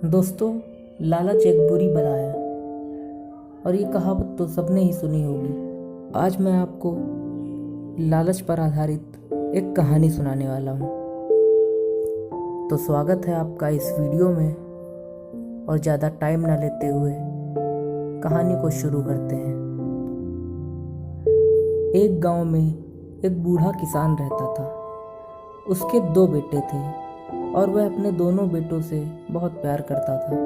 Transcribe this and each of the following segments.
दोस्तों, लालच एक बुरी बला है और ये कहावत तो सबने ही सुनी होगी। आज मैं आपको लालच पर आधारित एक कहानी सुनाने वाला हूँ। तो स्वागत है आपका इस वीडियो में और ज़्यादा टाइम ना लेते हुए कहानी को शुरू करते हैं। एक गांव में एक बूढ़ा किसान रहता था। उसके 2 बेटे थे और वह अपने दोनों बेटों से बहुत प्यार करता था।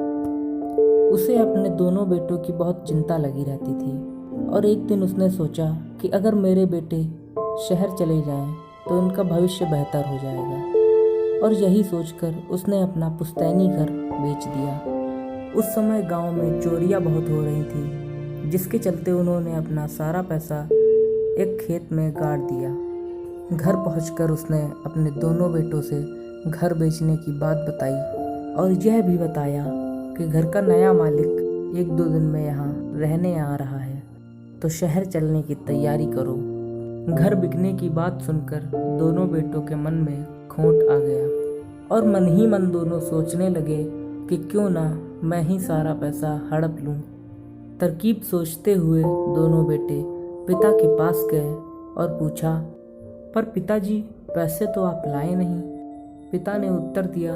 उसे अपने दोनों बेटों की बहुत चिंता लगी रहती थी और एक दिन उसने सोचा कि अगर मेरे बेटे शहर चले जाएं तो उनका भविष्य बेहतर हो जाएगा। और यही सोचकर उसने अपना पुश्तैनी घर बेच दिया। उस समय गांव में चोरियां बहुत हो रही थी, जिसके चलते उन्होंने अपना सारा पैसा एक खेत में गाड़ दिया। घर पहुंचकर उसने अपने दोनों बेटों से घर बेचने की बात बताई और यह भी बताया कि घर का नया मालिक 1-2 दिन में यहाँ रहने आ रहा है, तो शहर चलने की तैयारी करो। घर बिकने की बात सुनकर दोनों बेटों के मन में खोट आ गया और मन ही मन दोनों सोचने लगे कि क्यों ना मैं ही सारा पैसा हड़प लूँ। तरकीब सोचते हुए दोनों बेटे पिता के पास गए और पूछा, पर पिताजी, पैसे तो आप लाए नहीं। पिता ने उत्तर दिया,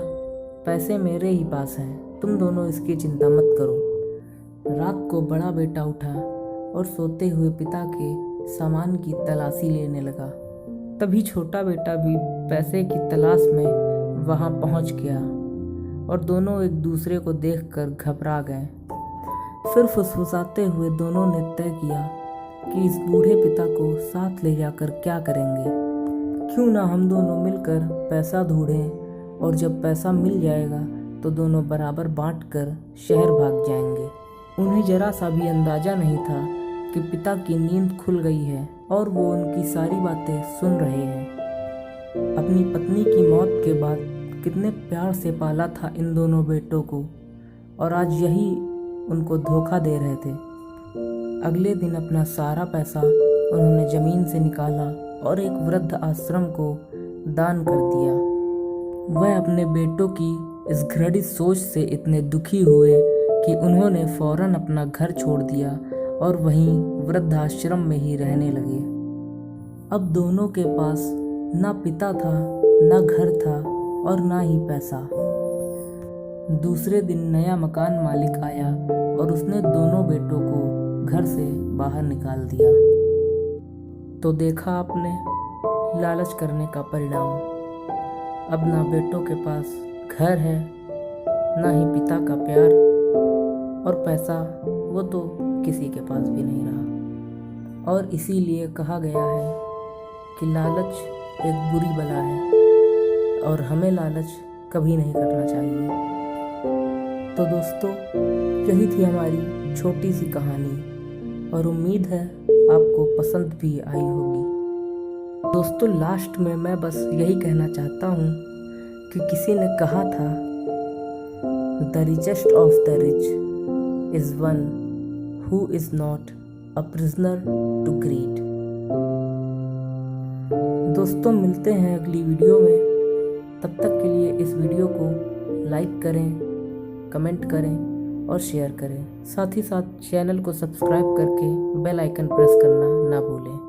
पैसे मेरे ही पास हैं, तुम दोनों इसकी चिंता मत करो। रात को बड़ा बेटा उठा और सोते हुए पिता के सामान की तलाशी लेने लगा। तभी छोटा बेटा भी पैसे की तलाश में वहां पहुंच गया और दोनों एक दूसरे को देखकर घबरा गए। फिर फुसफुसाते हुए दोनों ने तय किया कि इस बूढ़े पिता को साथ ले जाकर क्या करेंगे। क्यों ना हम दोनों मिलकर पैसा ढूंढें और जब पैसा मिल जाएगा तो दोनों बराबर बांटकर शहर भाग जाएंगे। उन्हें जरा सा भी अंदाजा नहीं था कि पिता की नींद खुल गई है और वो उनकी सारी बातें सुन रहे हैं। अपनी पत्नी की मौत के बाद कितने प्यार से पाला था इन दोनों बेटों को और आज यही उनको धोखा दे रहे थे। अगले दिन अपना सारा पैसा उन्होंने जमीन से निकाला और एक वृद्ध आश्रम को दान कर दिया। वह अपने बेटों की इस घृणित सोच से इतने दुखी हुए कि उन्होंने फौरन अपना घर छोड़ दिया और वहीं वृद्धाश्रम में ही रहने लगे। अब दोनों के पास ना पिता था, ना घर था और ना ही पैसा। दूसरे दिन नया मकान मालिक आया और उसने दोनों बेटों को घर से बाहर निकाल दिया। तो देखा आपने लालच करने का परिणाम। अब ना बेटों के पास घर है, ना ही पिता का प्यार, और पैसा वो तो किसी के पास भी नहीं रहा। और इसीलिए कहा गया है कि लालच एक बुरी बला है और हमें लालच कभी नहीं करना चाहिए। तो दोस्तों, यही थी हमारी छोटी सी कहानी और उम्मीद है आपको पसंद भी आई होगी। दोस्तों, लास्ट में मैं बस यही कहना चाहता हूँ कि किसी ने कहा था, the richest of the rich is one who is not a prisoner to greed. दोस्तों, मिलते हैं अगली वीडियो में। तब तक के लिए इस वीडियो को लाइक करें, कमेंट करें और शेयर करें। साथ ही साथ चैनल को सब्सक्राइब करके बेल आइकन प्रेस करना ना भूलें।